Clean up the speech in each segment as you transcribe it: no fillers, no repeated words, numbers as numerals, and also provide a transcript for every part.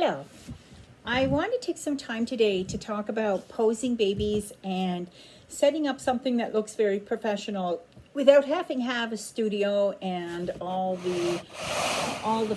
Hello. I want to take some time today to talk about posing babies and setting up something that looks very professional without having to have a studio and all the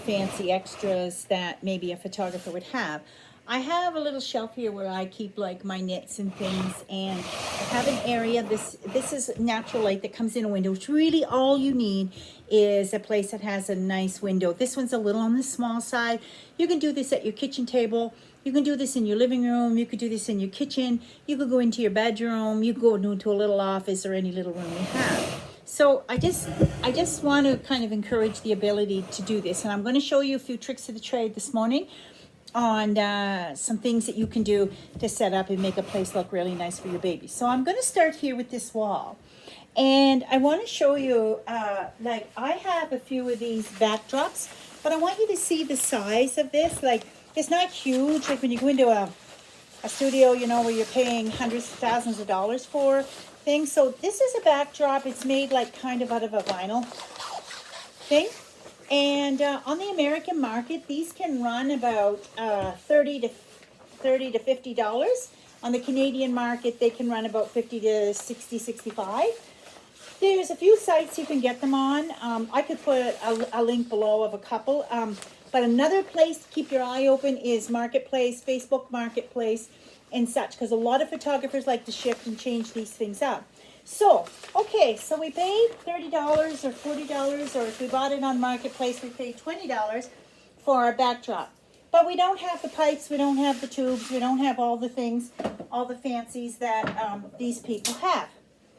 fancy extras that maybe a photographer would have. I have a little shelf here where I keep like my knits and things, and I have an area. This is natural light that comes in a window. It's really all you need is a place that has a nice window. This one's a little on the small side. You can do this at your kitchen table. You can do this in your living room. You could do this in your kitchen. You could go into your bedroom. You could go into a little office or any little room you have. So I just want to kind of encourage the ability to do this. And I'm going to show you a few tricks of the trade this morning on some things that you can do to set up and make a place look really nice for your baby. So I'm going to start here with this wall. And I want to show you, like I have a few of these backdrops, but I want you to see the size of this. Like, it's not huge. Like when you go into a studio, you know, where you're paying hundreds of thousands of dollars for things. So this is a backdrop. It's made like kind of out of a vinyl thing. And on the American market, these can run about $30 to $50. On the Canadian market, they can run about $50 to $60, $65. There's a few sites you can get them on. I could put a link below of a couple. But another place to keep your eye open is Marketplace, Facebook Marketplace, and such, because a lot of photographers like to shift and change these things up. So, okay, so we paid $30 or $40, or if we bought it on Marketplace, we paid $20 for our backdrop. But we don't have the pipes, we don't have the tubes, we don't have all the things, all the fancies that these people have.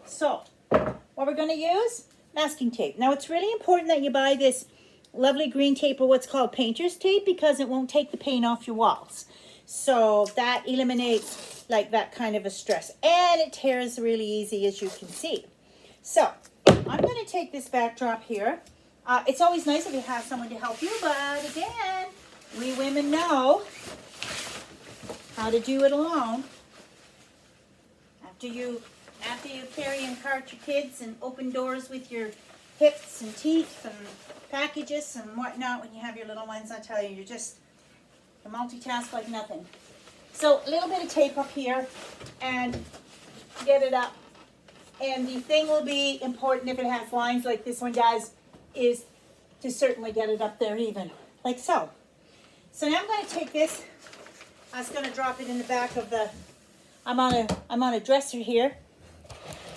So, what we're going to use? Masking tape. Now, it's really important that you buy this lovely green tape, or what's called painter's tape, because it won't take the paint off your walls. So that eliminates like that kind of a stress, and it tears really easy, as you can see. So I'm going to take this backdrop here. It's always nice if you have someone to help you, but again, we women know how to do it alone. After you carry and cart your kids and open doors with your hips and teeth and packages and whatnot, when you have your little ones, I tell you, you multitask like nothing. So a little bit of tape up here and get it up. And the thing will be important if it has lines like this one does, is to certainly get it up there even, like so. So now I'm going to take this. I was going to drop it in the back of the, I'm on a dresser here.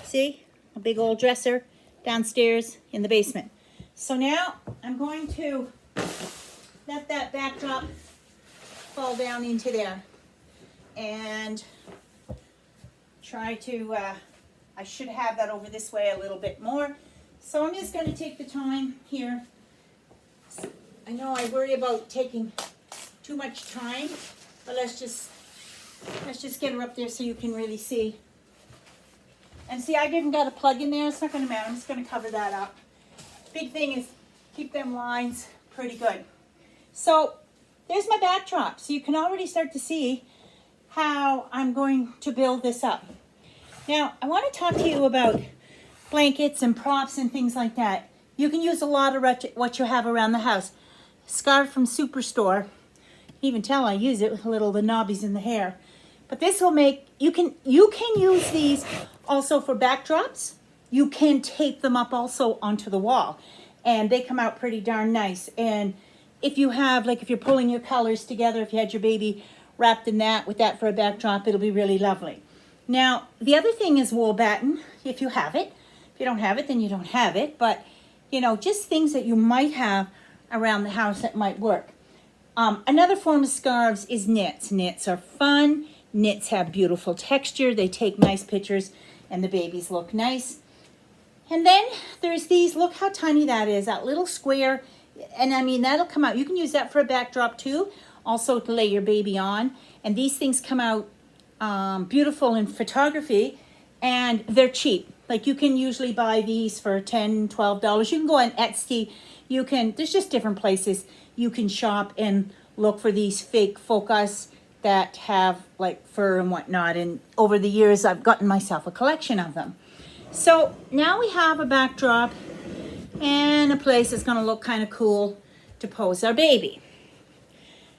See, a big old dresser downstairs in the basement. So now I'm going to let that backdrop fall down into there and try to, I should have that over this way a little bit more. So I'm just going to take the time here. I know I worry about taking too much time, but let's just get her up there so you can really see. And see, I even got a plug in there. It's not going to matter. I'm just going to cover that up. Big thing is keep them lines pretty good. So there's my backdrop. So you can already start to see how I'm going to build this up. Now, I want to talk to you about blankets and props and things like that. You can use a lot of what you have around the house. Scarf from Superstore. You can even tell I use it with the knobbies in the hair. But this will make, you can use these also for backdrops. You can tape them up also onto the wall, and they come out pretty darn nice. And if you have, like if you're pulling your colors together, if you had your baby wrapped in that, with that for a backdrop, it'll be really lovely. Now, the other thing is wool batten, if you have it. If you don't have it, then you don't have it. But, you know, just things that you might have around the house that might work. Another form of scarves is knits. Knits are fun. Knits have beautiful texture. They take nice pictures, and the babies look nice. And then there's these, look how tiny that is, that little square. And I mean, that'll come out. You can use that for a backdrop too, also to lay your baby on. And these things come out beautiful in photography, and they're cheap. Like you can usually buy these for $10, $12. You can go on Etsy. There's just different places you can shop and look for these fake focus that have like fur and whatnot. And over the years, I've gotten myself a collection of them. So now we have a backdrop and a place that's going to look kind of cool to pose our baby.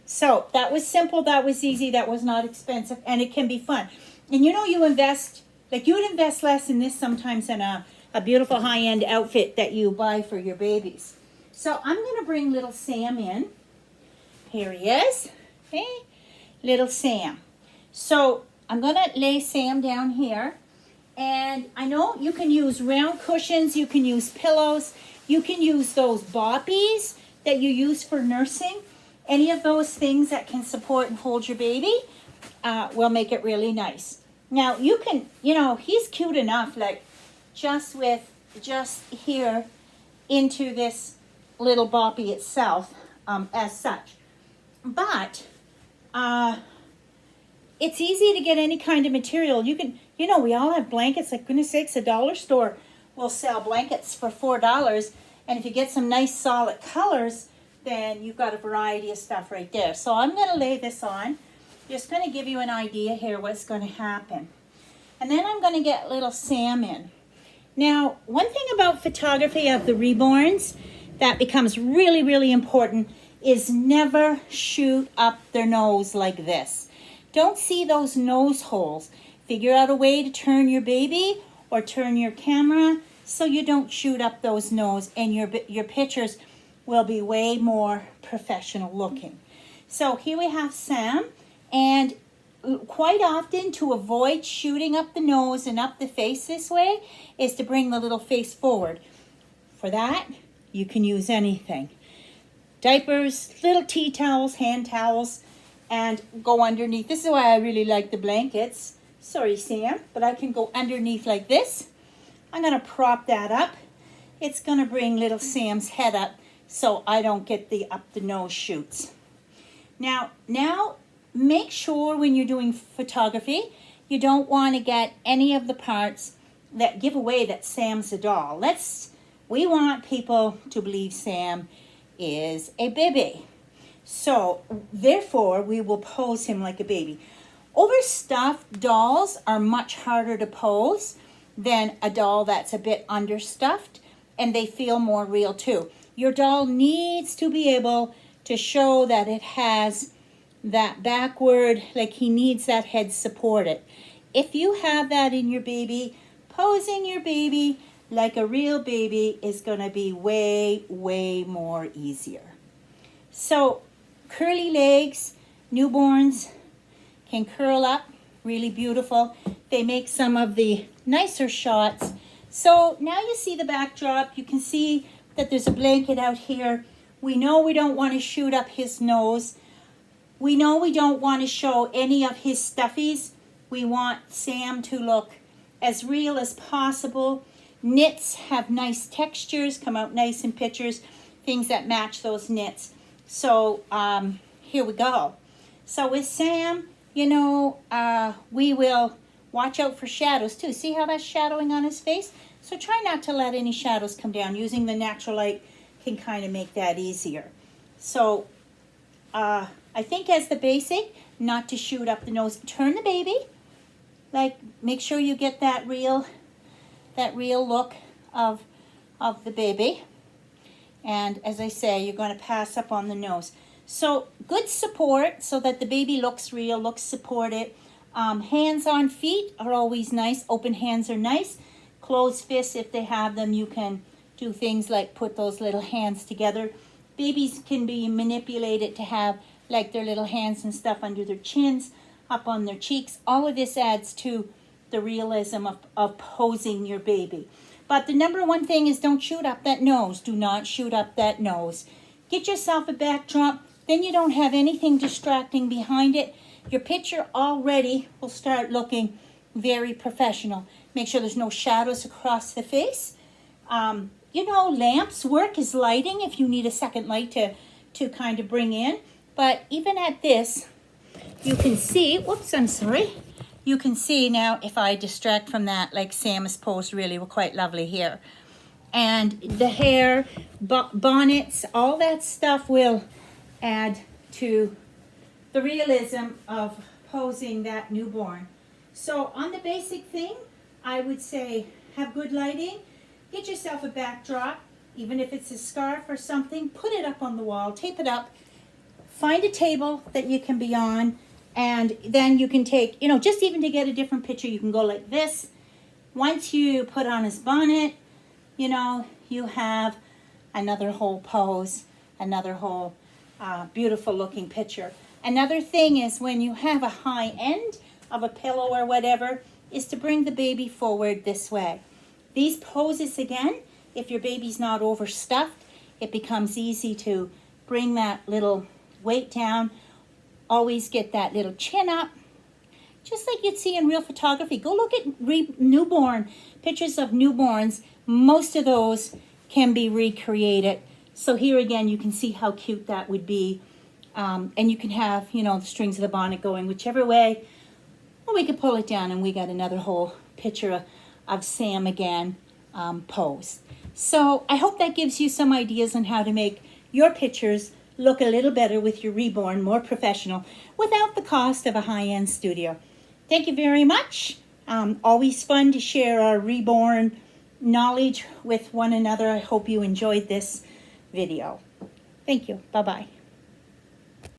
So that was simple, that was easy, that was not expensive, and it can be fun. And you know, you invest, like you would invest less in this sometimes than a beautiful high-end outfit that you buy for your babies. So I'm going to bring little Sam in. Here he is. Okay, little Sam. So I'm going to lay Sam down here. And I know you can use round cushions, you can use pillows, you can use those boppies that you use for nursing. Any of those things that can support and hold your baby will make it really nice. Now you can, you know, he's cute enough, like just here into this little boppy itself as such. But it's easy to get any kind of material. You can, you know, we all have blankets. Like goodness sakes, a dollar store will sell blankets for $4. And if you get some nice solid colors, then you've got a variety of stuff right there. So I'm going to lay this on. Just going to give you an idea here what's going to happen. And then I'm going to get little Sam in. Now, one thing about photography of the reborns that becomes really, really important is never shoot up their nose like this. Don't see those nose holes. Figure out a way to turn your baby or turn your camera so you don't shoot up those nose, and your pictures will be way more professional looking. So here we have Sam, and quite often to avoid shooting up the nose and up the face this way is to bring the little face forward. For that, you can use anything. Diapers, little tea towels, hand towels, and go underneath. This is why I really like the blankets. Sorry, Sam, but I can go underneath like this. I'm going to prop that up. It's going to bring little Sam's head up so I don't get the up the nose shoots. Now make sure when you're doing photography, you don't want to get any of the parts that give away that Sam's a doll. We want people to believe Sam is a baby. So therefore, we will pose him like a baby. Overstuffed dolls are much harder to pose than a doll that's a bit understuffed, and they feel more real too. Your doll needs to be able to show that it has that backward, like he needs that head supported. If you have that in your baby, posing your baby like a real baby is going to be way, way more easier. So curly legs, newborns can curl up, really beautiful. They make some of the nicer shots. So now you see the backdrop. You can see that there's a blanket out here. We know we don't want to shoot up his nose. We know we don't want to show any of his stuffies. We want Sam to look as real as possible. Knits have nice textures, come out nice in pictures, things that match those knits. So here we go. So with Sam, you know, we will watch out for shadows too. See how that's shadowing on his face? So try not to let any shadows come down. Using the natural light can kind of make that easier. So I think as the basic, not to shoot up the nose. Turn the baby, like make sure you get that real look of the baby. And as I say, you're going to pass up on the nose. So good support so that the baby looks real, looks supported. Hands on feet are always nice. Open hands are nice. Closed fists, if they have them, you can do things like put those little hands together. Babies can be manipulated to have like their little hands and stuff under their chins, up on their cheeks. All of this adds to the realism of posing your baby. But the number one thing is don't shoot up that nose. Do not shoot up that nose. Get yourself a backdrop. Then you don't have anything distracting behind it. Your picture already will start looking very professional. Make sure there's no shadows across the face. You know, lamps work as lighting if you need a second light to kind of bring in. But even at this, you can see, whoops, I'm sorry. You can see now if I distract from that, like Sam is posed really quite lovely here. And the hair, bonnets, all that stuff will add to the realism of posing that newborn. So on the basic thing, I would say have good lighting. Get yourself a backdrop, even if it's a scarf or something. Put it up on the wall, tape it up. find a table that you can be on, and then you can take, you know, just even to get a different picture, you can go like this. Once you put on his bonnet, you know, you have another whole pose, another whole beautiful looking picture. Another thing is when you have a high end of a pillow or whatever, is to bring the baby forward this way. These poses again, if your baby's not overstuffed, it becomes easy to bring that little weight down. Always get that little chin up, just like you'd see in real photography. Go look at newborn pictures of newborns. Most of those can be recreated. So here again, you can see how cute that would be. And you can have, you know, the strings of the bonnet going whichever way. Or we could pull it down and we got another whole picture of Sam again posed. So I hope that gives you some ideas on how to make your pictures look a little better with your Reborn, more professional, without the cost of a high-end studio. Thank you very much. Always fun to share our Reborn knowledge with one another. I hope you enjoyed this video. Thank you. Bye-bye.